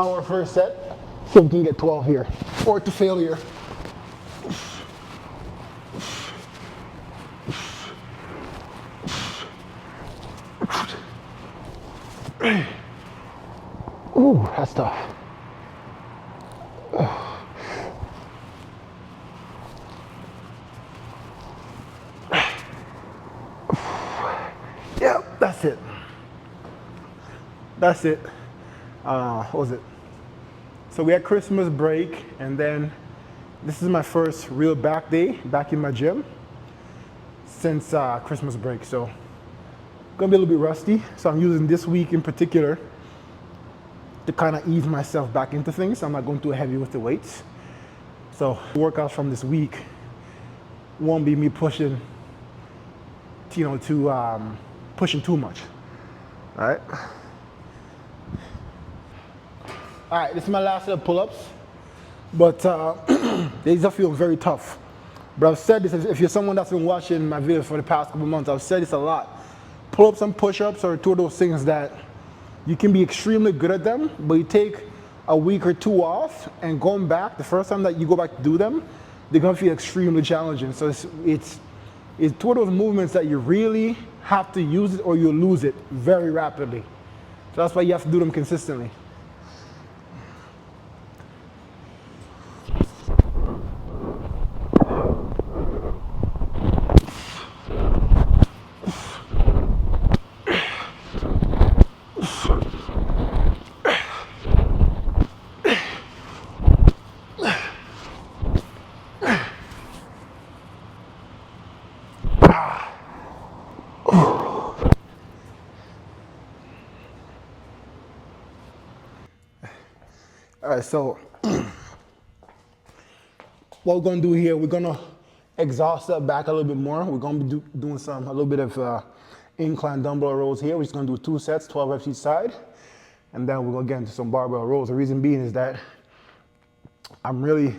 Our first set, so we can get 12 here, or to failure. Ooh, that's tough. Yep, that's it. That's it. What was it? So we had Christmas break, and then this is my first real back day back in my gym since Christmas break. So gonna be a little bit rusty. So I'm using this week in particular to kind of ease myself back into things. I'm not going too heavy with the weights. So workouts from this week won't be me pushing, pushing too much. All right. All right, this is my last set of pull-ups, but these feel very tough. But I've said this, if you're someone that's been watching my videos for the past couple months, I've said this a lot. Pull-ups and push-ups are two of those things that you can be extremely good at them, but you take a week or two off, and going back, the first time that you go back to do them, they're gonna feel extremely challenging. So it's two of those movements that you really have to use it or you'll lose it very rapidly. So that's why you have to do them consistently. All right, so what we're gonna do here, we're gonna exhaust that back a little bit more. We're gonna be doing a little bit of incline dumbbell rows here. We're just gonna do 2 sets, 12 reps each side, and then we're gonna get into some barbell rows. The reason being is that I'm really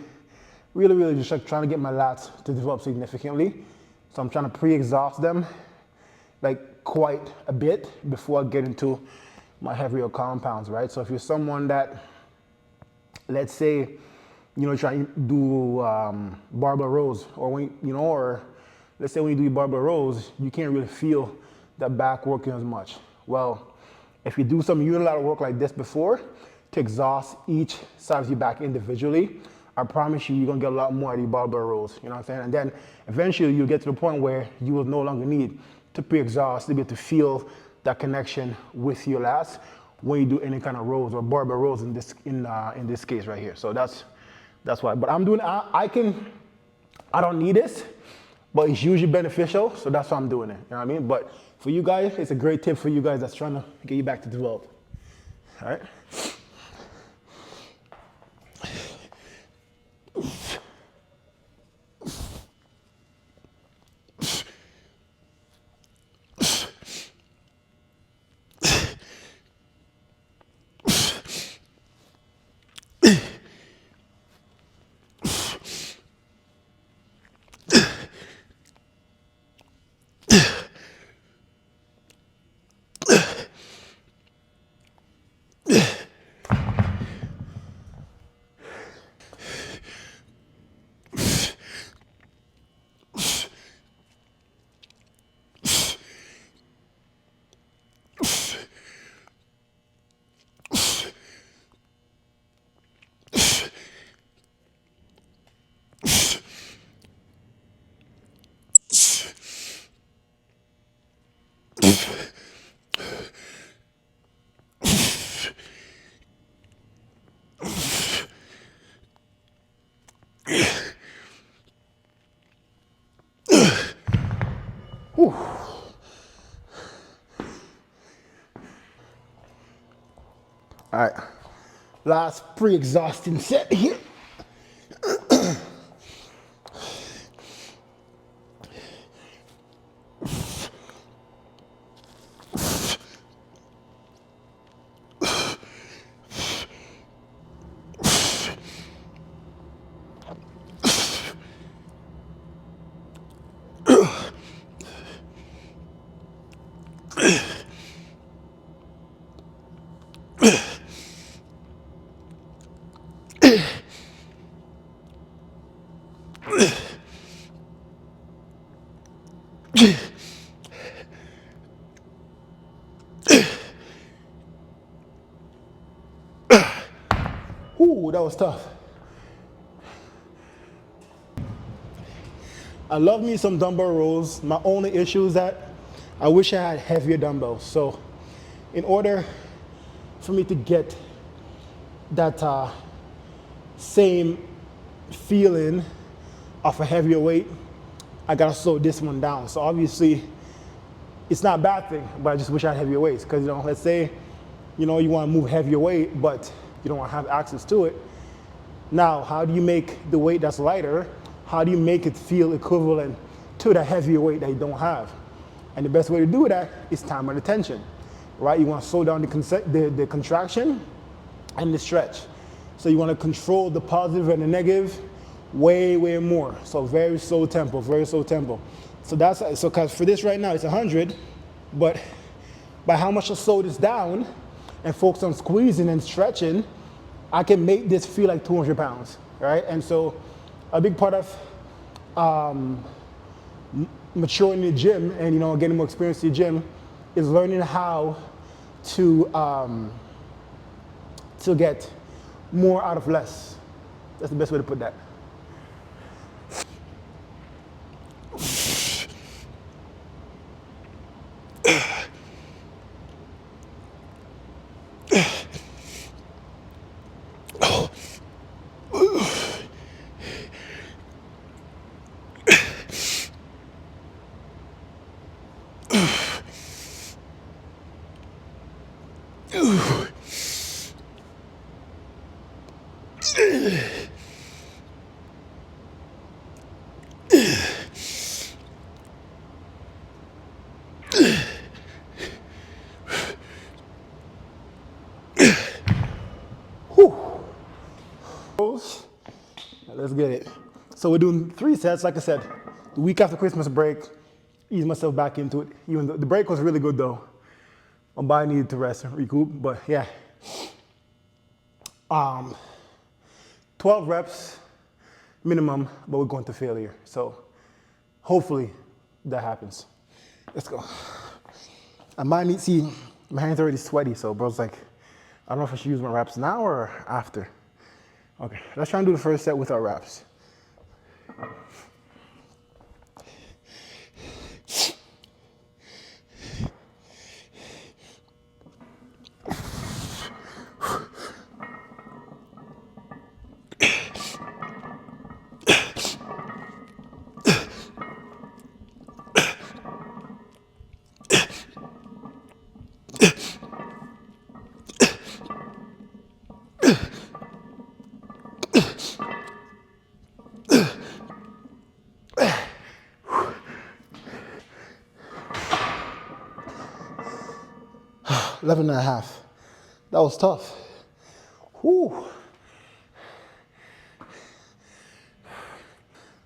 just like trying to get my lats to develop significantly. So I'm trying to pre-exhaust them like quite a bit before I get into my heavier compounds, right? So if you're someone that, let's say, trying to do barbell rows, or or let's say when you do barbell rows, you can't really feel that back working as much. Well, if you do some unilateral work like this before, to exhaust each side of your back individually, I promise you're gonna get a lot more out of your barbell rows. You know what I'm saying? And then eventually you'll get to the point where you will no longer need to pre-exhaust to be able to feel that connection with your lats when you do any kind of rows or barbell rows in this case right here. So that's why. But I'm doing, I don't need this, but it's usually beneficial, so that's why I'm doing it. You know what I mean? But for you guys, it's a great tip for you guys that's trying to get you back to develop. All right? Whew. All right, last pre-exhausting set here. Ooh, that was tough. I love me some dumbbell rows. My only issue is that I wish I had heavier dumbbells. So in order for me to get that same feeling of a heavier weight, I gotta slow this one down. So obviously, it's not a bad thing, but I just wish I had heavier weights. Because let's say, you want to move heavier weight, but you don't want to have access to it. Now, how do you make the weight that's lighter? How do you make it feel equivalent to the heavier weight that you don't have? And the best way to do that is time under tension, right? You want to slow down the contraction and the stretch. So you want to control the positive and the negative way, way more. So very slow tempo, very slow tempo. So because for this right now, it's 100, but by how much I slow this down and focus on squeezing and stretching, I can make this feel like 200 pounds, right? And so a big part of maturing in the gym and getting more experience in the gym is learning how to get more out of less. That's the best way to put that. Let's get it. So we're doing 3 sets, like I said, the week after Christmas break, ease myself back into it. Even though the break was really good though. My body needed to rest and recoup, but yeah. 12 reps minimum, but we're going to failure. So hopefully that happens. Let's go. I might need, see, my hands are already sweaty, so bro's like, I don't know if I should use my wraps now or after. Okay, let's try and do the first set with our wraps. Eleven and a half. That was tough. Whew.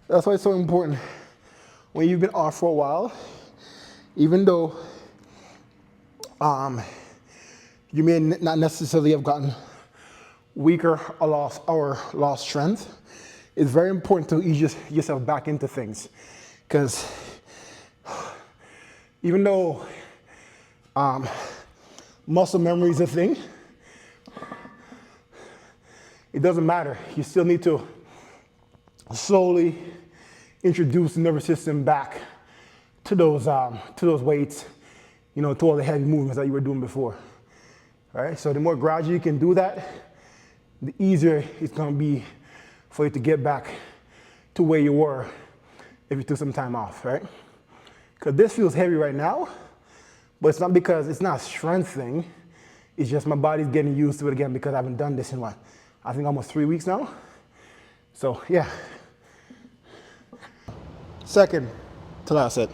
That's why it's so important when you've been off for a while, even though you may not necessarily have gotten weaker or lost strength, it's very important to ease yourself back into things. Because even though muscle memory is a thing, it doesn't matter. You still need to slowly introduce the nervous system back to those weights, to all the heavy movements that you were doing before. All right? So the more gradual you can do that, the easier it's going to be for you to get back to where you were if you took some time off, right? Because this feels heavy right now, but it's not because it's not a strength thing. It's just my body's getting used to it again because I haven't done this in what? I think almost 3 weeks now. So yeah. Second to last set.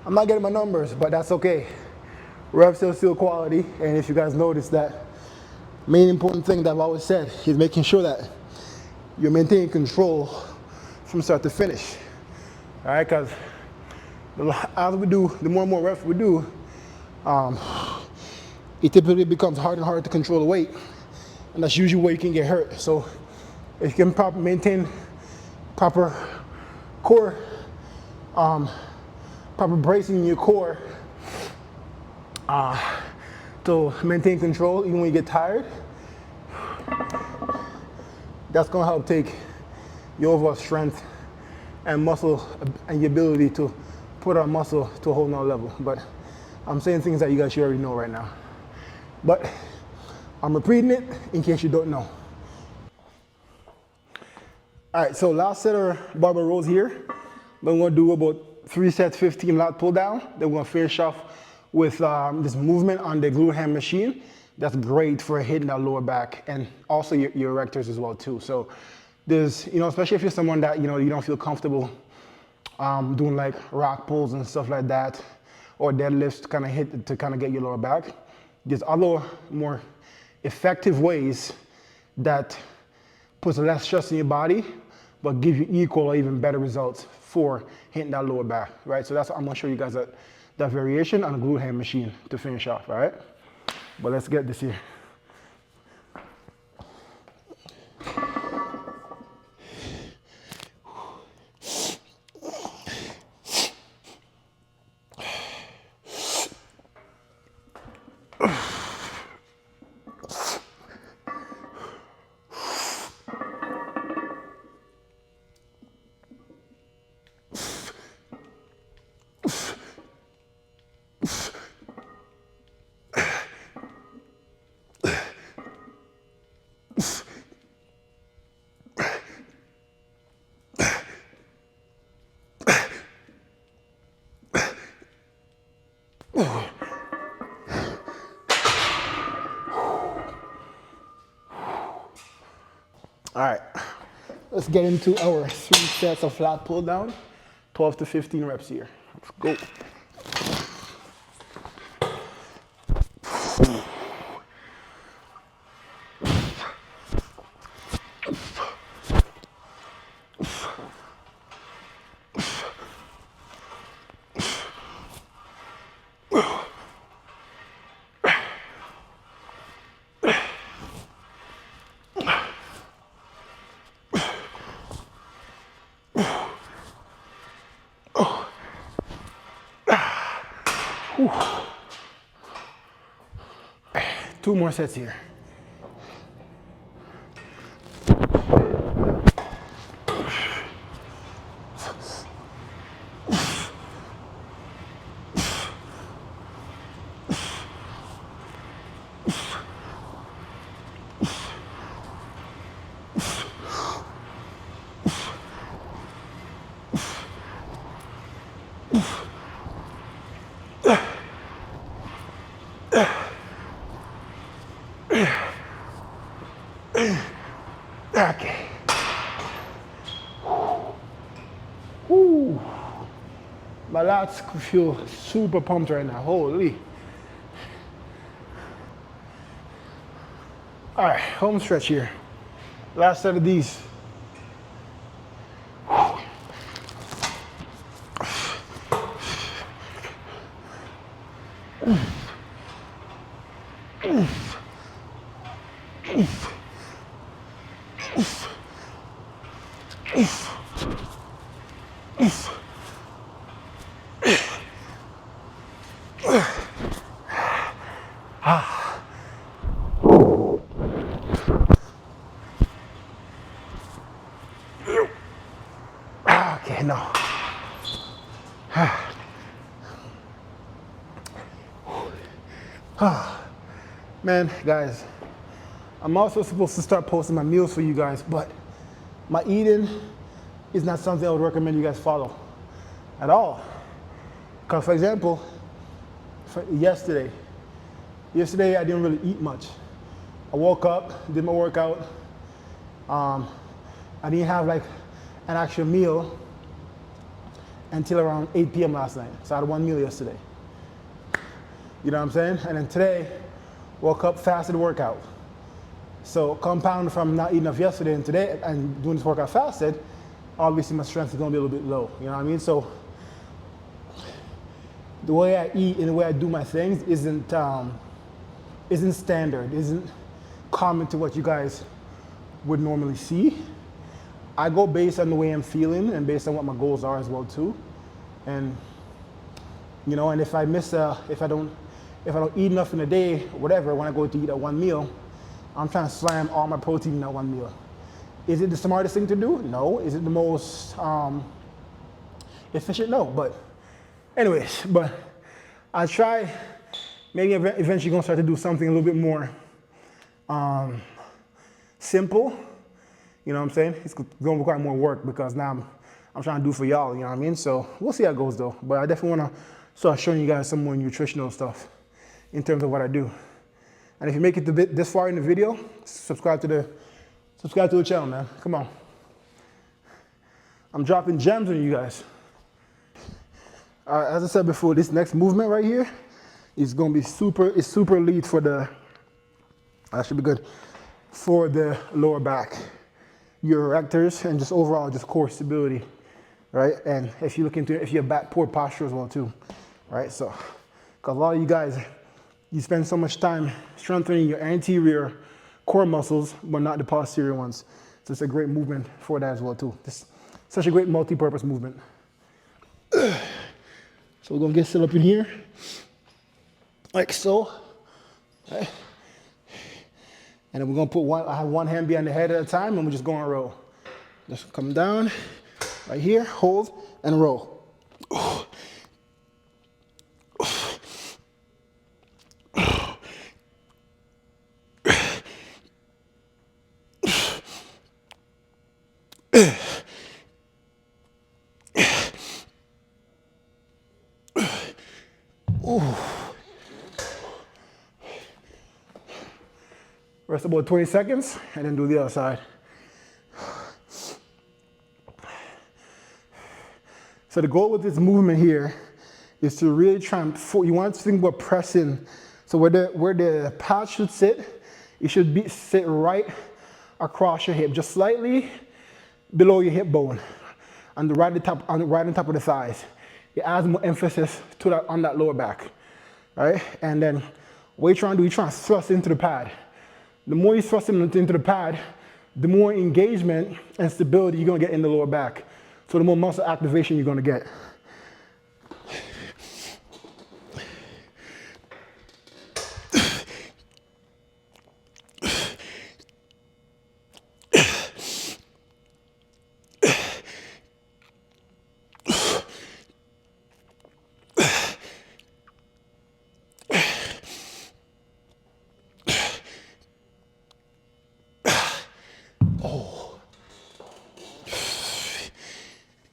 I'm not getting my numbers, but that's okay. Reps are still quality, and if you guys notice that, main important thing that I've always said is making sure that you're maintaining control from start to finish. All right, because as we do, the more and more reps we do, it typically becomes harder and harder to control the weight, and that's usually where you can get hurt. So if you can maintain proper core, proper bracing in your core to maintain control even when you get tired, that's gonna help take your overall strength and muscle and your ability to put on muscle to a whole nother level. But I'm saying things that you guys should already know right now. But I'm repeating it in case you don't know. All right, so last set of barbell rows here. We're gonna do about 3 sets, 15 lat pull down. Then we're gonna finish off with this movement on the glute ham machine. That's great for hitting that lower back and also your erectors as well too. So there's, especially if you're someone that, you don't feel comfortable doing like rock pulls and stuff like that, or deadlifts to kind of get your lower back. There's other more effective ways that puts less stress in your body, but give you equal or even better results for hitting that lower back, right? So that's what I'm gonna show you guys that variation on the glute ham machine to finish off, all right? But let's get this here. All right, let's get into our 3 sets of flat pull down, 12 to 15 reps here. Let's go. Whew. 2 more sets here. Okay. Woo. My lats feel super pumped right now. Holy. All right, home stretch here. Last set of these. Okay, no. Man, guys, I'm also supposed to start posting my meals for you guys, but my eating is not something I would recommend you guys follow at all. Because, for example, yesterday I didn't really eat much. I woke up, did my workout. I didn't have like an actual meal. until around 8 p.m. last night. So I had one meal yesterday. You know what I'm saying? And then today, woke up, fasted workout. So compound from not eating enough yesterday and today and doing this workout fasted, obviously my strength is gonna be a little bit low. You know what I mean? So the way I eat and the way I do my things isn't standard, isn't common to what you guys would normally see. I go based on the way I'm feeling and based on what my goals are as well too. And you know, and if I miss if I don't eat enough in a day, whatever, when I go to eat at one meal, I'm trying to slam all my protein in that one meal. Is it the smartest thing to do? No. Is it the most efficient? No. But anyways, but I try, maybe eventually gonna start to do something a little bit more simple. You know what I'm saying? It's gonna require more work because now I'm trying to do for y'all, you know what I mean? So we'll see how it goes though. But I definitely wanna start showing you guys some more nutritional stuff in terms of what I do. And if you make it this far in the video, subscribe to the channel, man. Come on. I'm dropping gems on you guys. As I said before, this next movement right here is gonna be super elite for the, that should be good, for the lower back, your erectors, and just overall just core stability, right? And if you look into it, if you have back poor posture as well too, right? So, because a lot of you guys, you spend so much time strengthening your anterior core muscles, but not the posterior ones. So it's a great movement for that as well too. It's such a great multi-purpose movement. So we're gonna get set up in here, like so, right? And then we're gonna put I have one hand behind the head at a time, and we're just gonna roll. Just come down, right here, hold, and roll. Rest about 20 seconds and then do the other side. So the goal with this movement here is to really try and, you want to think about pressing. So where the pad should sit, it should sit right across your hip, just slightly below your hip bone, on the right on top of the thighs. It adds more emphasis to that on that lower back, right? And then what you're trying to do, you're trying to thrust into the pad. The more you thrust into the pad, the more engagement and stability you're gonna get in the lower back. So the more muscle activation you're gonna get.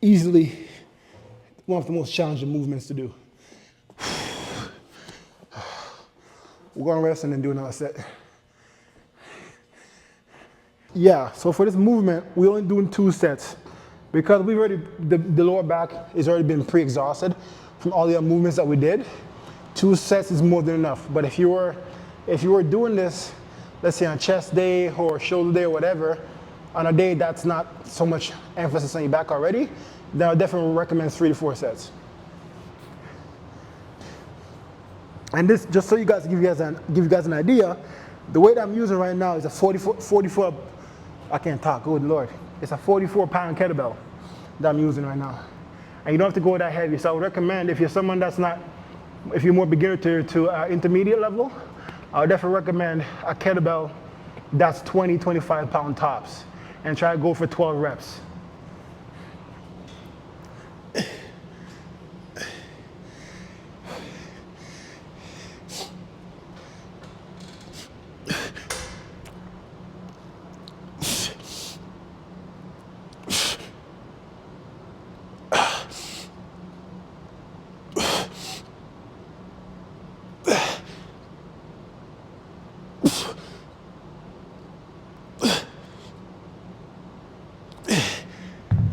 Easily one of the most challenging movements to do. We're gonna rest and then do another set. Yeah, so for this movement, we're only doing 2 sets because we've already, the lower back has already been pre-exhausted from all the other movements that we did. 2 sets is more than enough. But if you were doing this, let's say on chest day or shoulder day or whatever, on a day that's not so much emphasis on your back already, then I definitely recommend 3 to 4 sets. And this, just so you guys, give you guys an idea, the weight I'm using right now is a 44, I can't talk, good Lord. It's a 44-pound kettlebell that I'm using right now. And you don't have to go that heavy. So I would recommend, if you're someone that's not, if you're more beginner to intermediate level, I would definitely recommend a kettlebell that's 20, 25-pound tops. And try to go for 12 reps.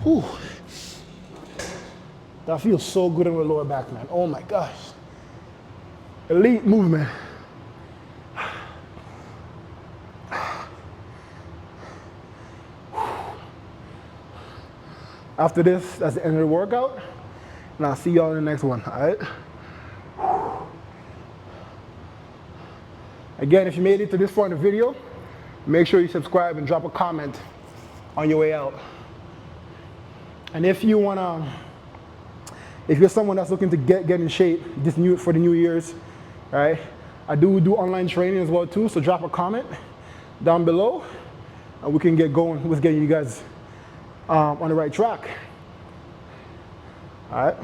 Whew. That feels so good in the lower back, man. Oh my gosh. Elite movement. After this, that's the end of the workout. And I'll see y'all in the next one, all right? Again, if you made it to this point in the video, make sure you subscribe and drop a comment on your way out. And if you if you're someone that's looking to get in shape for the New Year's, right? I do online training as well too, so drop a comment down below and we can get going with getting you guys on the right track. All right.